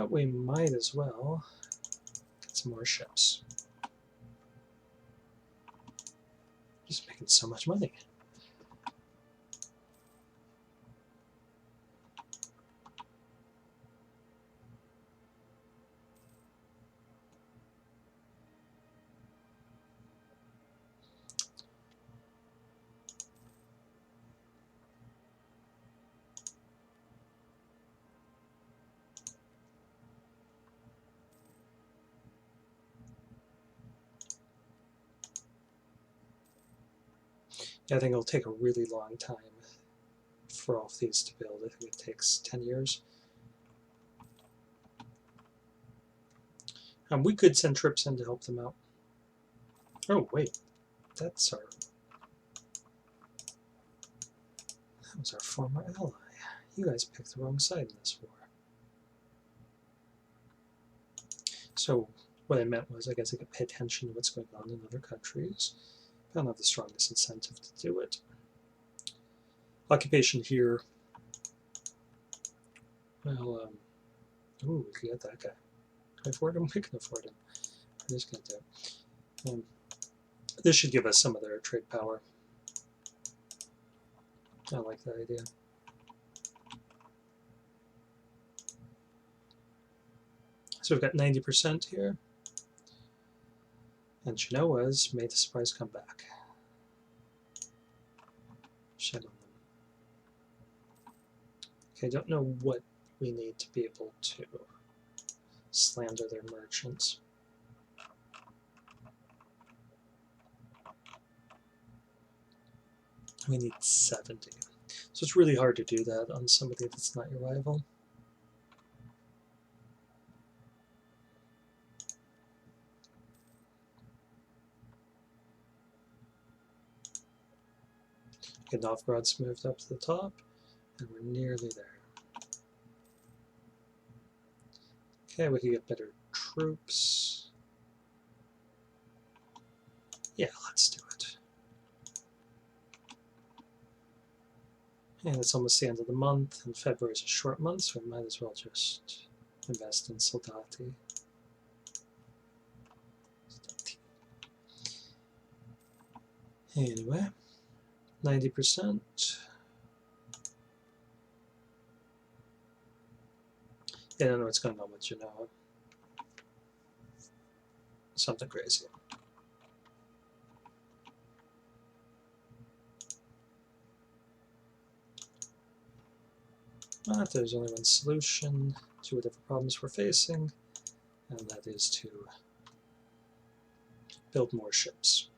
We might as well get some more ships. Just making so much money. Yeah, I think it'll take a really long time for all of these to build. I think it takes 10 years. We could send troops in to help them out. Oh, wait. That was our former ally. You guys picked the wrong side in this war. So what I meant was, I guess I could pay attention to what's going on in other countries. I don't have the strongest incentive to do it. Occupation here. Well, ooh, we could get that guy. Can I afford him? We can afford him. I'm just going to do it. This should give us some of their trade power. I like that idea. So we've got 90% here. And Genoa's made a surprise comeback. Shed on them. Okay, I don't know what we need to be able to slander their merchants. We need 70. So it's really hard to do that on somebody that's not your rival. Okay, Novgorod's moved up to the top, and we're nearly there. Okay, we can get better troops. Yeah, let's do it. And it's almost the end of the month, and February is a short month, so we might as well just invest in Soldati. Anyway, 90%. Yeah, I don't know what's going on with Genoa. Something crazy. But there's only one solution to whatever problems we're facing, and that is to build more ships.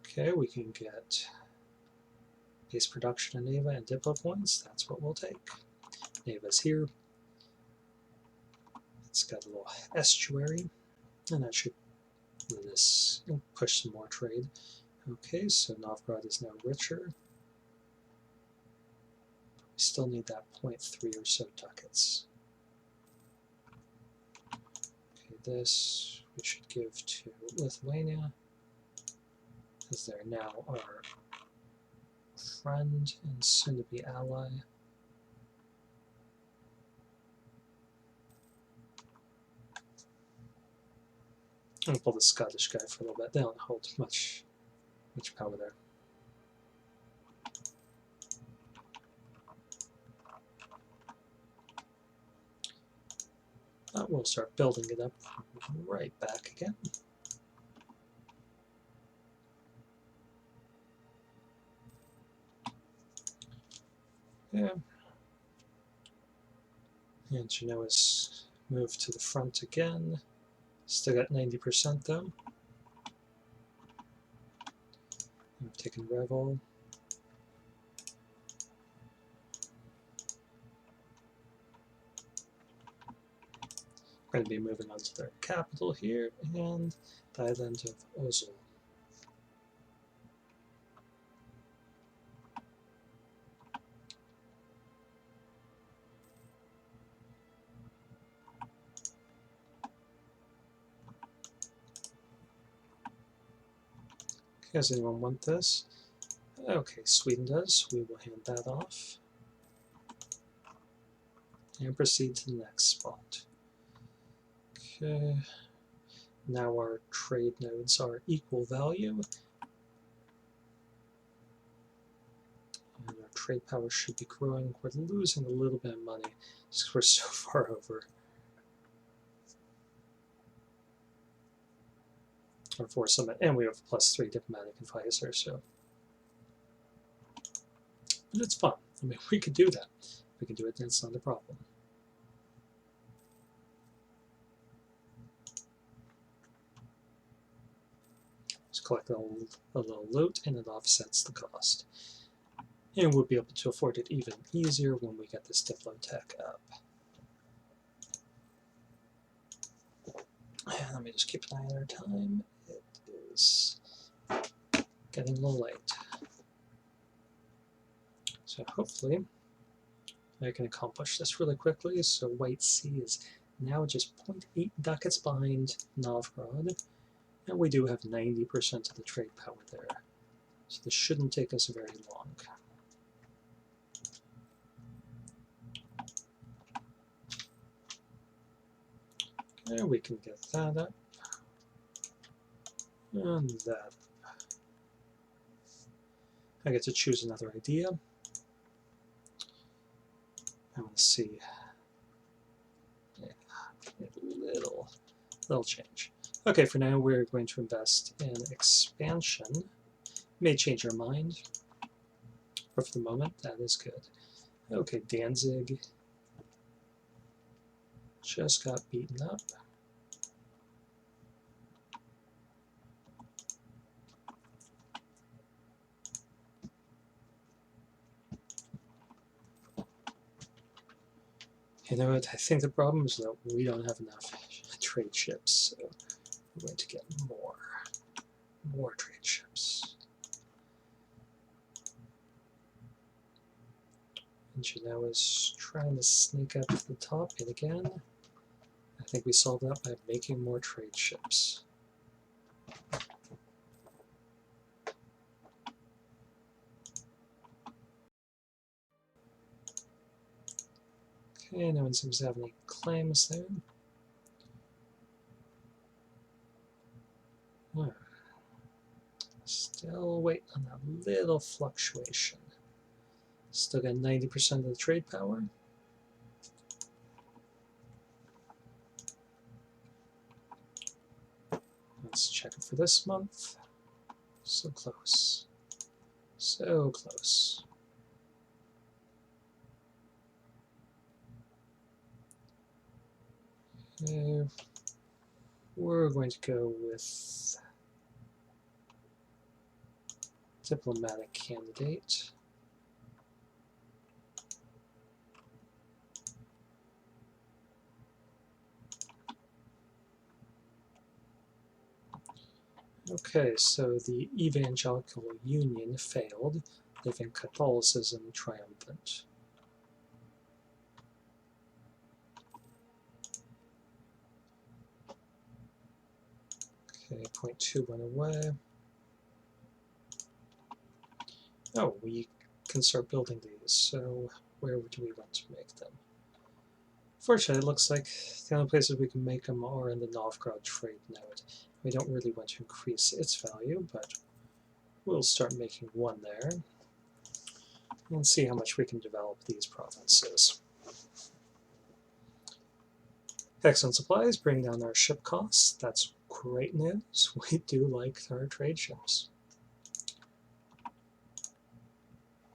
Okay, we can get base production in Neva and Diplo points. That's what we'll take. Neva's here. It's got a little estuary, and that should let us push some more trade. Okay, so Novgorod is now richer. We still need that 0.3 or so ducats. Okay, this we should give to Lithuania, because they're now our friend and soon-to-be ally. I'm going to pull the Scottish guy for a little bit. They don't hold much power there. We'll start building it up right back again. Yeah. And Genoa's moved to the front again. Still got 90% though. I've taken Revel. We're going to be moving on to their capital here and the island of Ozol. Does anyone want this? Okay, Sweden does. We will hand that off. and proceed to the next spot. Okay, now our trade nodes are equal value, and our trade power should be growing. We're losing a little bit of money just because we're so far over. Or for some, and we have +3 diplomatic advisor, so. But it's fun. I mean, we could do that. We can do it, that's not a problem. Just collect a little loot, and it offsets the cost. And we'll be able to afford it even easier when we get this Diplotech up. And let me just keep an eye on our time. It is getting a little late. So hopefully I can accomplish this really quickly. So White Sea is now just 0.8 ducats behind Novgorod. And we do have 90% of the trade power there. So this shouldn't take us very long. Okay, we can get that up. And that. I get to choose another idea. I want to see. Yeah, a little change. Okay, for now we're going to invest in expansion. May change our mind, but for the moment that is good. Okay, Danzig just got beaten up. You know what, I think the problem is that we don't have enough trade ships, so we're going to get more trade ships. And Genoa is trying to sneak up to the top yet again. I think we solved that by making more trade ships. Okay, no one seems to have any claims there. Oh. Still waiting on that little fluctuation. Still got 90% of the trade power. Let's check it for this month. So close. So close. Okay. We're going to go with diplomatic candidate. Okay, so the Evangelical Union failed, leaving Catholicism triumphant. Okay, 0.2 went away. Oh, we can start building these, so where do we want to make them? Fortunately, it looks like the only places we can make them are in the Novgorod trade node. We don't really want to increase its value, but we'll start making one there and see how much we can develop these provinces. Excellent supplies bring down our ship costs. That's great news. We do like our trade ships.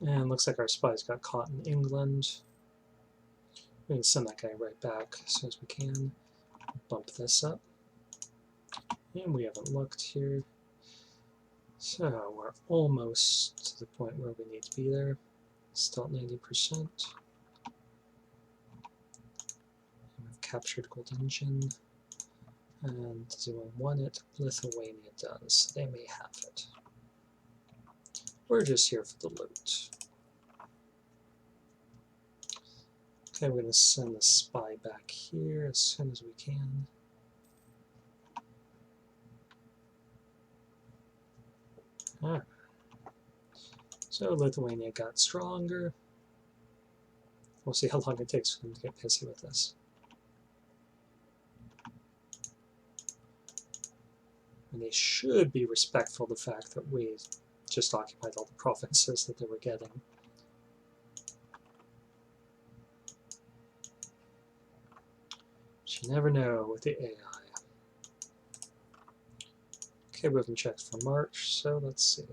And looks like our spies got caught in England. We can send that guy right back as soon as we can. Bump this up. And we haven't looked here. So we're almost to the point where we need to be there. Still at 90%. We've captured Gold Engine. And does anyone want it? Lithuania does. They may have it. We're just here for the loot. Okay, we're going to send the spy back here as soon as we can. Alright. So Lithuania got stronger. We'll see how long it takes for them to get pissy with this. And they should be respectful of the fact that we just occupied all the provinces that they were getting. But you never know with the AI. Okay, we haven't checked for March, so let's see.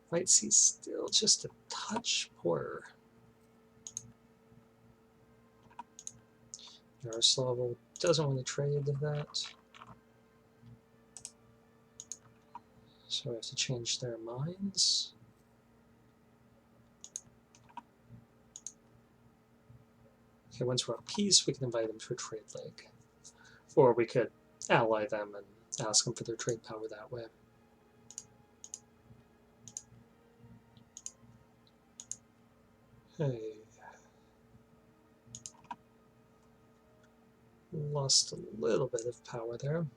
White Sea's still just a touch poorer. Yaroslav doesn't want to trade that. So we have to change their minds. Okay, once we're at peace, we can invite them to a trade league. Or we could ally them and ask them for their trade power that way. Hey. Lost a little bit of power there.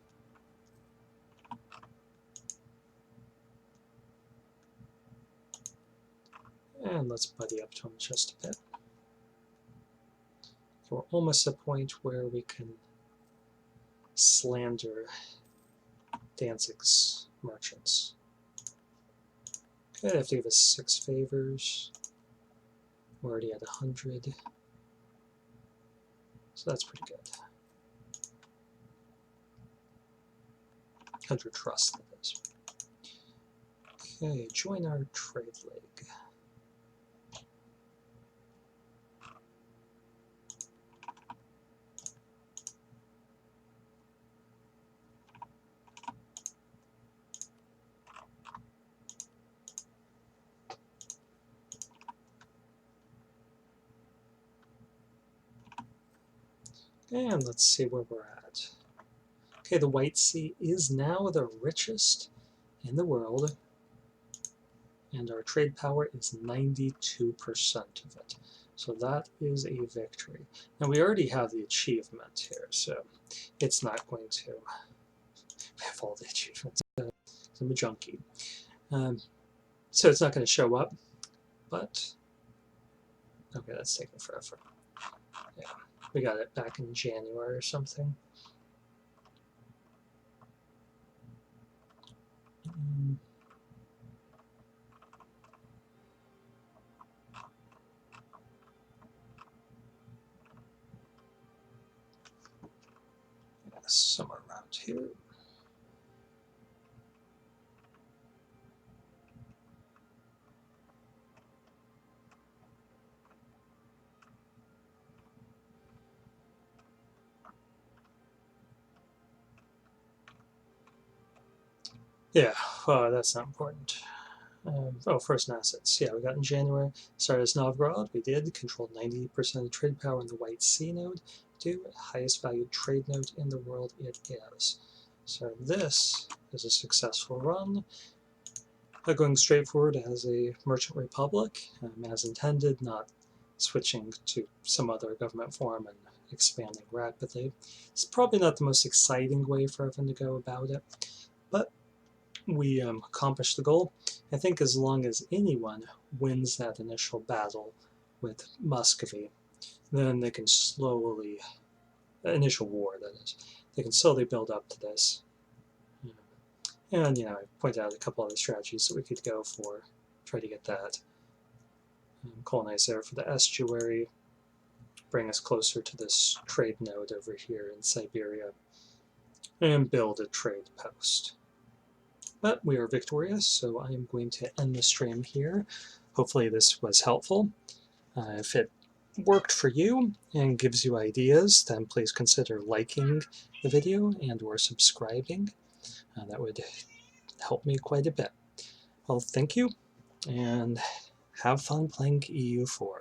And let's buddy up to them just a bit. So we're almost at a point where we can slander Danzig's merchants. Okay, they have to give us 6 favors. We're already at 100. So that's pretty good. 100 trust, that is. Okay, join our trade league. And let's see where we're at. Okay, the White Sea is now the richest in the world, and our trade power is 92% of it. So that is a victory. Now we already have the achievement here, so it's not going to have all the achievements. I'm a junkie. So it's not going to show up, but okay, that's taking forever. Yeah, we got it back in January or something. Yeah, somewhere around here. Yeah, that's not important. Oh, first assets. Yeah, we got in January. Started as Novgorod. We did control 90% of the trade power in the White Sea node. Highest valued trade node in the world it is. So this is a successful run. Going straight forward as a merchant republic, as intended, not switching to some other government form and expanding rapidly. It's probably not the most exciting way for everyone to go about it, but we accomplished the goal. I think as long as anyone wins that initial battle with Muscovy, then they can slowly, initial war that is, they can slowly build up to this. And, I pointed out a couple other strategies that we could go for, try to get that. Colonize there for the estuary, bring us closer to this trade node over here in Siberia, and build a trade post. But we are victorious, so I am going to end the stream here. Hopefully this was helpful. If it worked for you and gives you ideas, then please consider liking the video and or subscribing. That would help me quite a bit. Well, thank you, and have fun playing EU4.